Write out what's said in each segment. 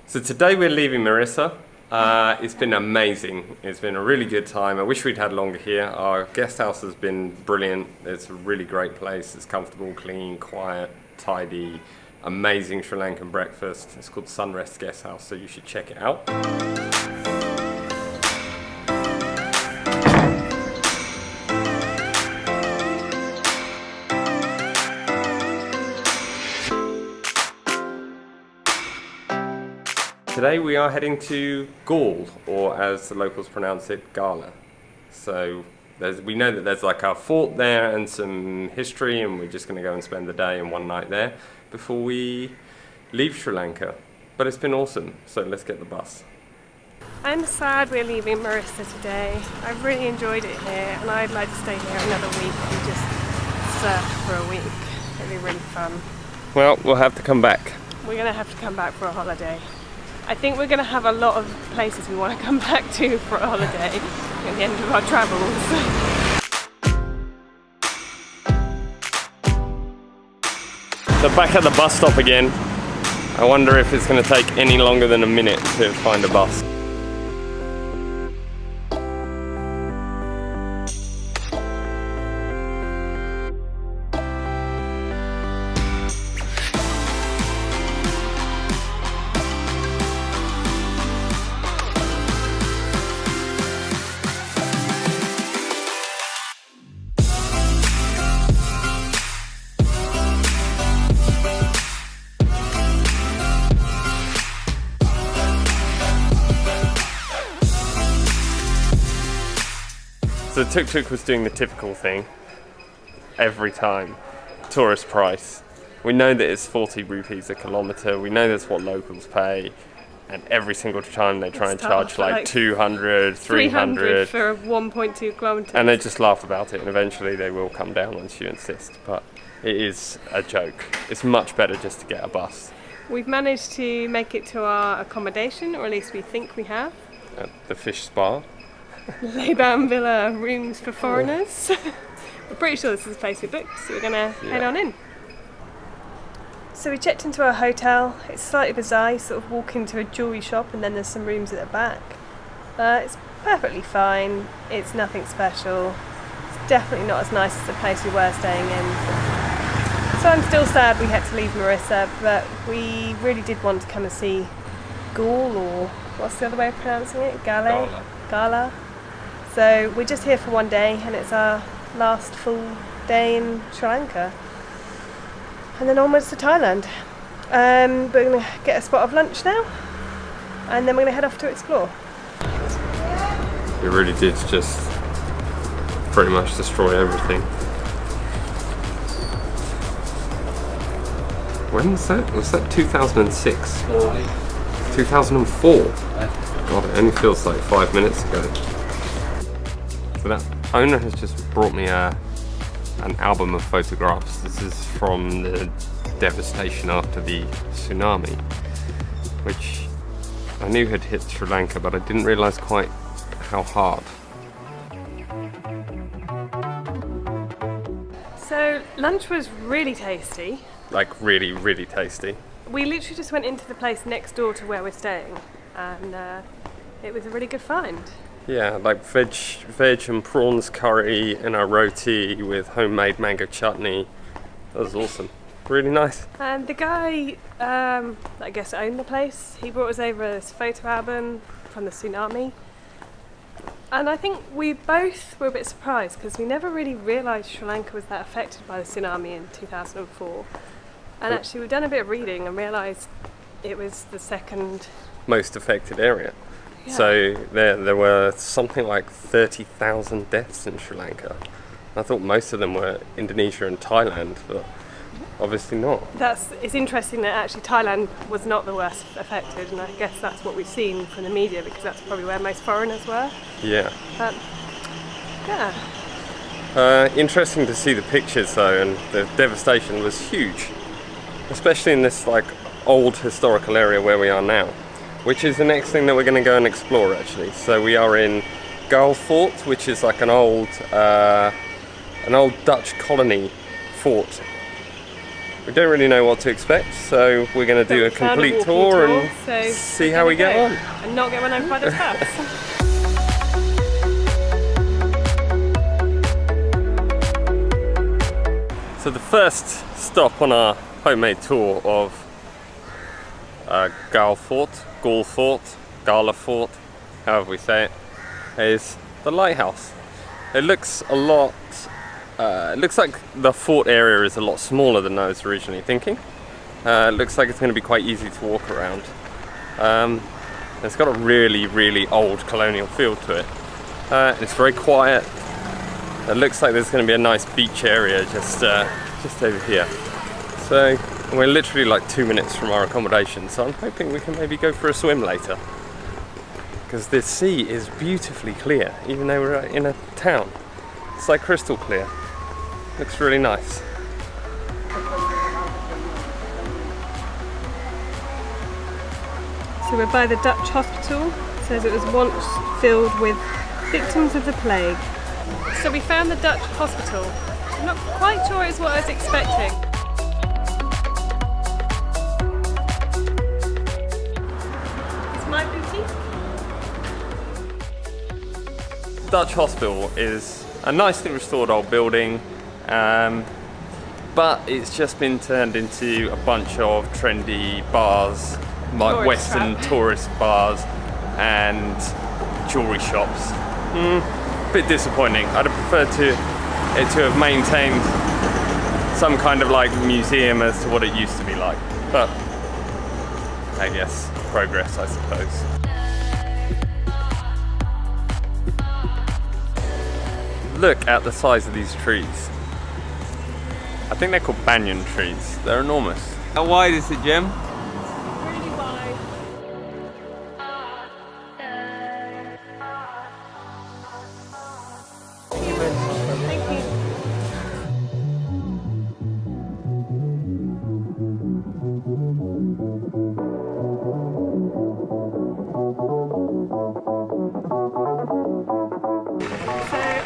So today we're leaving Marissa. It's been amazing. It's been a really good time. I wish we'd had longer here. Our guest house has been brilliant. It's a really great place. It's comfortable, clean, quiet, tidy, amazing Sri Lankan breakfast. It's called Sunrest Guest House, so you should check it out. Today we are heading to Galle, or as the locals pronounce it, Galle. So we know that there's like a fort there and some history, and we're just going to go and spend the day and one night there before we leave Sri Lanka. But it's been awesome, so let's get the bus. I'm sad we're leaving Marissa today. I've really enjoyed it here, and I'd like to stay here another week and just surf for a week. It'd be really fun. Well, we'll have to come back. We're going to have to come back for a holiday. I think we're going to have a lot of places we want to come back to for a holiday at the end of our travels. So back at the bus stop again. I wonder if it's going to take any longer than a minute to find a bus. So the tuk-tuk was doing the typical thing every time, tourist price. We know that it's 40 rupees a kilometre, we know that's what locals pay, and every single time they try and charge like 200, 300 for 1.2 kilometres. And they just laugh about it, and eventually they will come down once you insist, but it is a joke. It's much better just to get a bus. We've managed to make it to our accommodation, or at least we think we have. At the fish spa. Lay-down villa rooms for foreigners. We're pretty sure this is the place we booked, so we're going to head on in. So we checked into our hotel. It's slightly bizarre. You sort of walk into a jewellery shop and then there's some rooms at the back. It's perfectly fine. It's nothing special. It's definitely not as nice as the place we were staying in. So I'm still sad we had to leave Marissa, but we really did want to come and see Galle, or what's the other way of pronouncing it? Galle? Galle. So we're just here for one day, and it's our last full day in Sri Lanka. And then onwards to Thailand. We're going to get a spot of lunch now, and then we're going to head off to explore. It really did just pretty much destroy everything. When was that? Was that 2006? 2004? God, it only feels like 5 minutes ago. So that owner has just brought me an album of photographs. This is from the devastation after the tsunami, which I knew had hit Sri Lanka, but I didn't realise quite how hard. So lunch was really tasty. Like really, really tasty. We literally just went into the place next door to where we're staying, and it was a really good find. Yeah, like veg and prawns curry and a roti with homemade mango chutney. That was awesome. Really nice. And the guy, I guess owned the place, he brought us over this photo album from the tsunami. And I think we both were a bit surprised because we never really realised Sri Lanka was that affected by the tsunami in 2004. And actually we've done a bit of reading and realised it was the second most affected area. Yeah. So there were something like 30,000 deaths in Sri Lanka. I thought most of them were Indonesia and Thailand, but obviously not. It's interesting that actually Thailand was not the worst affected, and I guess that's what we've seen from the media because that's probably where most foreigners were. Yeah. Yeah. Interesting to see the pictures though, and the devastation was huge, especially in this like old historical area where we are now, which is the next thing that we're going to go and explore actually. So we are in Galle Fort, which is like an old Dutch colony fort we don't really know what to expect, so we're going to do a complete tour and see how we get on. And not get run over by the bus. So the first stop on our homemade tour of Galle Fort, Galle Fort, however we say it, is the lighthouse. It looks a lot, it looks like the fort area is a lot smaller than I was originally thinking. It looks like it's going to be quite easy to walk around. It's got a really, really old colonial feel to it. It's very quiet. It looks like there's going to be a nice beach area just over here. So we're literally like 2 minutes from our accommodation, so I'm hoping we can maybe go for a swim later. Because the sea is beautifully clear, even though we're in a town. It's like crystal clear. Looks really nice. So we're by the Dutch hospital. It says it was once filled with victims of the plague. So we found the Dutch hospital. I'm not quite sure it's what I was expecting. It's my booty. Dutch hospital is a nicely restored old building, but it's just been turned into a bunch of trendy bars, like Western tourist bars and jewellery shops. Bit disappointing. I'd have preferred it to have maintained some kind of like museum as to what it used to be like, but I guess progress, I suppose. Look at the size of these trees. I think they're called banyan trees. They're enormous. How wide is it, Jem? Really wide. Thank you.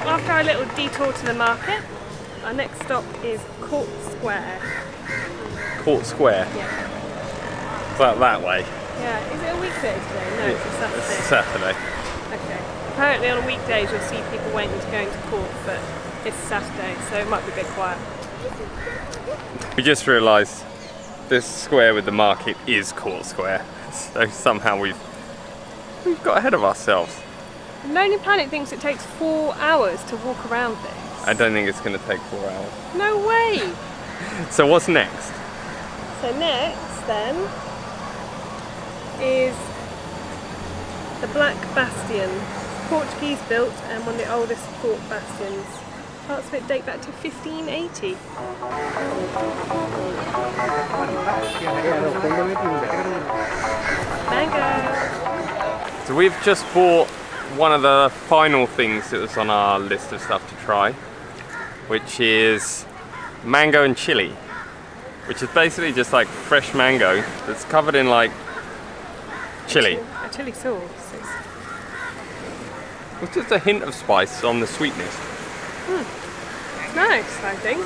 After our little detour to the market, our next stop is Court Square. Court Square? Yeah. Is that way? Yeah. Is it a weekday today? No, it's a Saturday. It's Saturday. Okay. Apparently on weekdays you'll see people waiting to go into court, but it's Saturday, so it might be a bit quiet. We just realised this square with the market is Court Square, so somehow we've got ahead of ourselves. Lonely Planet thinks it takes 4 hours to walk around this. I don't think it's going to take 4 hours. No way! So what's next? So next then is the Black Bastion. Portuguese built and one of the oldest fort bastions. Parts of it date back to 1580. Mango! So we've just bought one of the final things that was on our list of stuff to try, which is mango and chili, which is basically just like fresh mango that's covered in like chili. A chili sauce. With just a hint of spice on the sweetness. It's nice, I think.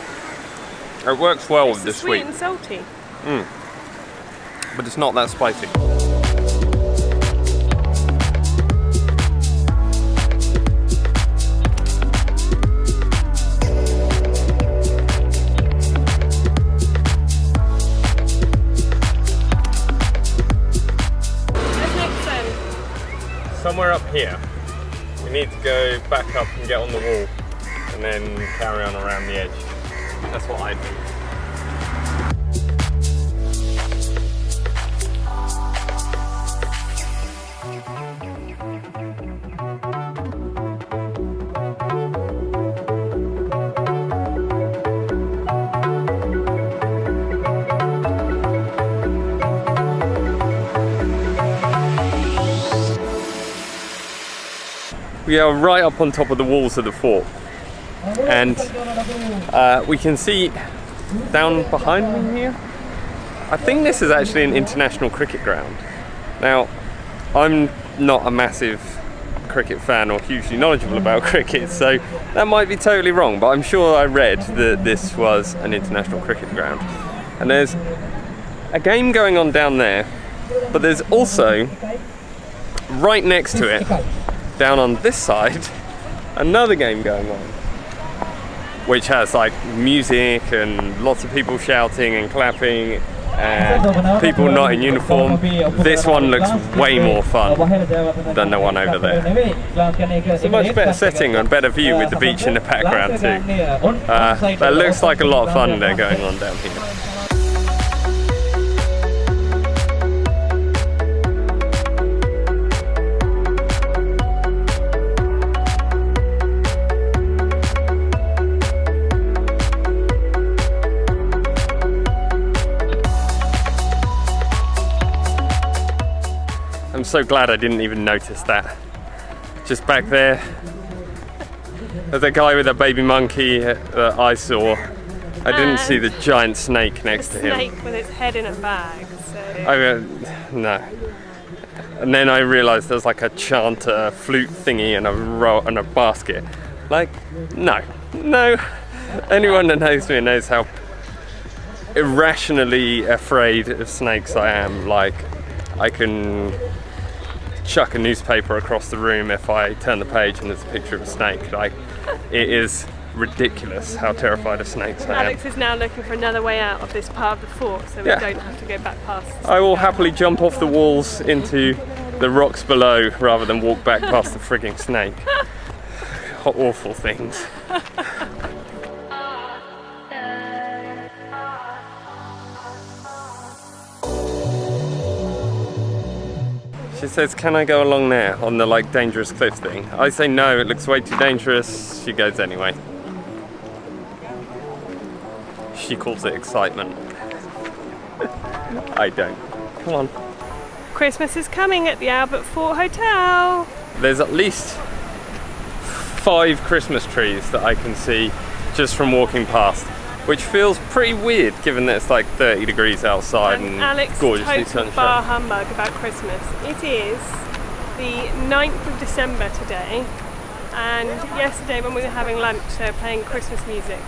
It works well with the sweet sweet. and salty. But it's not that spicy. Where's next then? Somewhere up here. We need to go back up and get on the wall and then carry on around the edge. That's what I do. We are right up on top of the walls of the fort, and we can see down behind me here, I think this is actually an international cricket ground. Now, I'm not a massive cricket fan or hugely knowledgeable about cricket, so that might be totally wrong, but I'm sure I read that this was an international cricket ground. And there's a game going on down there, but there's also, right next to it, down on this side, another game going on, which has like music and lots of people shouting and clapping and people not in uniform. This one looks way more fun than the one over there. It's a much better setting and better view with the beach in the background too. That looks like a lot of fun there going on down here. I'm so glad I didn't even notice that. Just back there, there's a guy with a baby monkey that I saw. I didn't see the giant snake next to him. Snake with its head in a bag. No. And then I realised there's like a chanter flute thingy and a basket. Like, no. Anyone that knows me knows how irrationally afraid of snakes I am. Like, I can chuck a newspaper across the room if I turn the page and there's a picture of a snake. Like, it is ridiculous how terrified of snakes I am. Alex is now looking for another way out of this part of the fort, so we don't have to go back past. I will happily jump off the walls into the rocks below rather than walk back past the frigging snake. Awful things. She says, can I go along there on the like dangerous cliff thing? I say no, it looks way too dangerous. She goes anyway. She calls it excitement. I don't. Come on. Christmas is coming at the Galle Fort Hotel. There's at least 5 Christmas trees that I can see just from walking past, which feels pretty weird given that it's like 30 degrees outside and Alex gorgeously total sunshine. bar humbug about Christmas. It is the 9th of December today, and yesterday when we were having lunch they were playing Christmas music,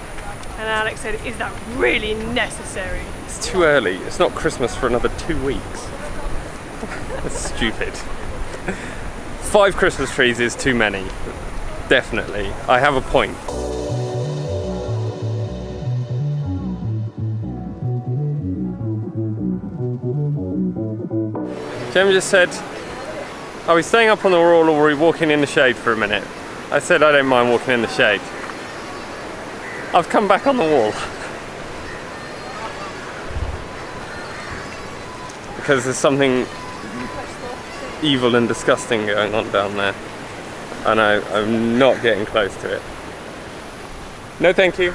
and Alex said, is that really necessary? It's too early. It's not Christmas for another 2 weeks. That's stupid. 5 Christmas trees is too many. Definitely. I have a point. Jem just said, are we staying up on the wall or are we walking in the shade for a minute? I said I don't mind walking in the shade. I've come back on the wall. Because there's something evil and disgusting going on down there. And I'm not getting close to it. No thank you.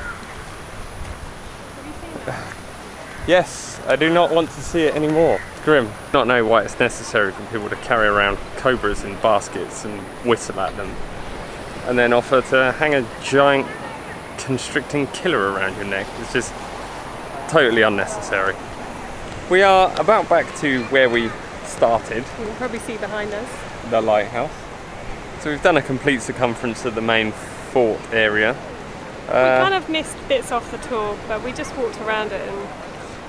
Yes, I do not want to see it anymore. It's grim. Not know why it's necessary for people to carry around cobras in baskets and whistle at them. And then offer to hang a giant constricting killer around your neck. It's just totally unnecessary. We are about back to where we started. You can probably see behind us. The lighthouse. So we've done a complete circumference of the main fort area. We kind of missed bits off the tour, but we just walked around it and...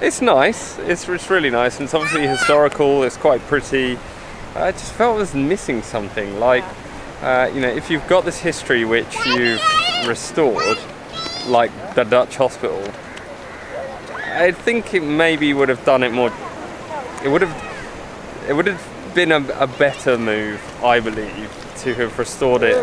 It's nice, it's really nice, and it's obviously historical, it's quite pretty. I just felt I was missing something, like, you know, if you've got this history which you've restored, like the Dutch hospital, I think it maybe would have done it more, it would have been a better move, I believe, to have restored it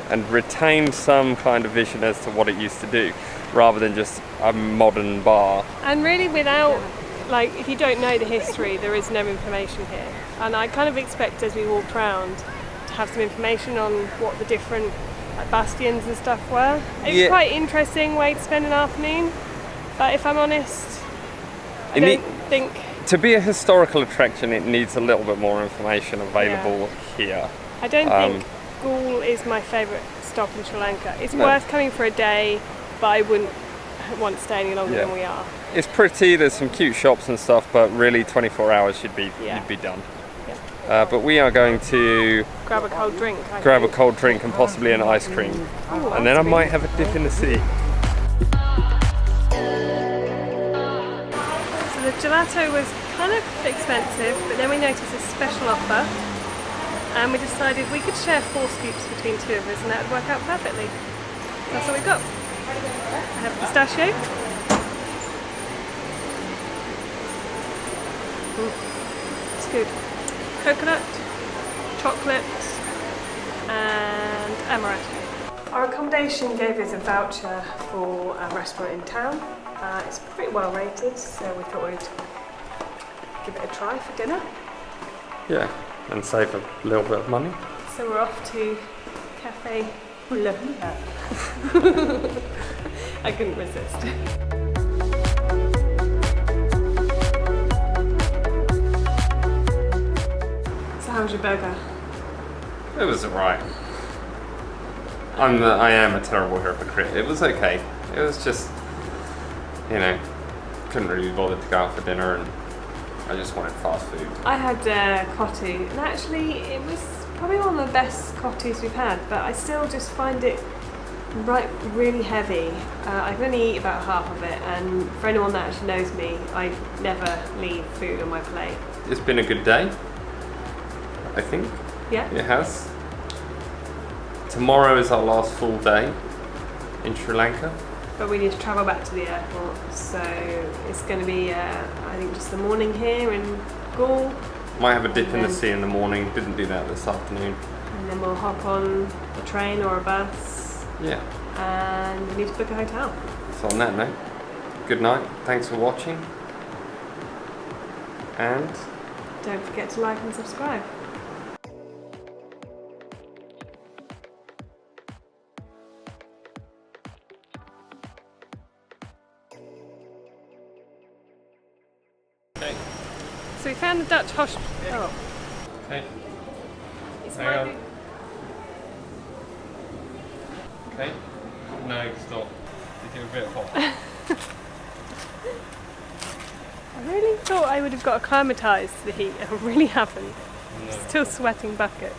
and retained some kind of vision as to what it used to do, rather than just a modern bar. And really without, like, if you don't know the history, there is no information here. And I kind of expect as we walked around to have some information on what the different bastions and stuff were. It was quite an interesting way to spend an afternoon, but if I'm honest, I don't think... To be a historical attraction, it needs a little bit more information available here. I don't think Galle is my favourite stop in Sri Lanka. It's worth coming for a day, but I wouldn't want to stay any longer than we are. It's pretty, there's some cute shops and stuff, but really 24 hours you'd be done. Yeah. But we are going to grab a cold drink. A cold drink and possibly an ice cream. Ooh, and then I might have a dip in the sea. Gelato was kind of expensive, but then we noticed a special offer and we decided we could share 4 scoops between 2 of us and that would work out perfectly. That's what we've got. I have pistachio. It's good. Coconut, chocolate and amaretto. Our accommodation gave us a voucher for a restaurant in town. It's pretty well rated, so we thought we'd give it a try for dinner. Yeah, and save a little bit of money. So we're off to Cafe Lanka. I couldn't resist. So how was your burger? It was alright. I am a terrible hypocrite. It was okay. It was just, you know, couldn't really be bothered to go out for dinner and I just wanted fast food. I had cotti, and actually it was probably one of the best cottis we've had, but I still just find it really heavy. I can only eat about half of it, and for anyone that actually knows me, I never leave food on my plate. It's been a good day, I think. Yeah? It has. Tomorrow is our last full day in Sri Lanka. But we need to travel back to the airport, so it's going to be, I think, just the morning here in Galle. Might have a dip in the sea in the morning, didn't do that this afternoon. And then we'll hop on a train or a bus. Yeah. And we need to book a hotel. So on that note, good night, thanks for watching. And don't forget to like and subscribe. So we found the Dutch hospital. Oh. okay, It's hang on. might Okay, no, stop. You're getting a bit hot. I really thought I would have got acclimatised to the heat, and I really haven't. No. Still sweating buckets.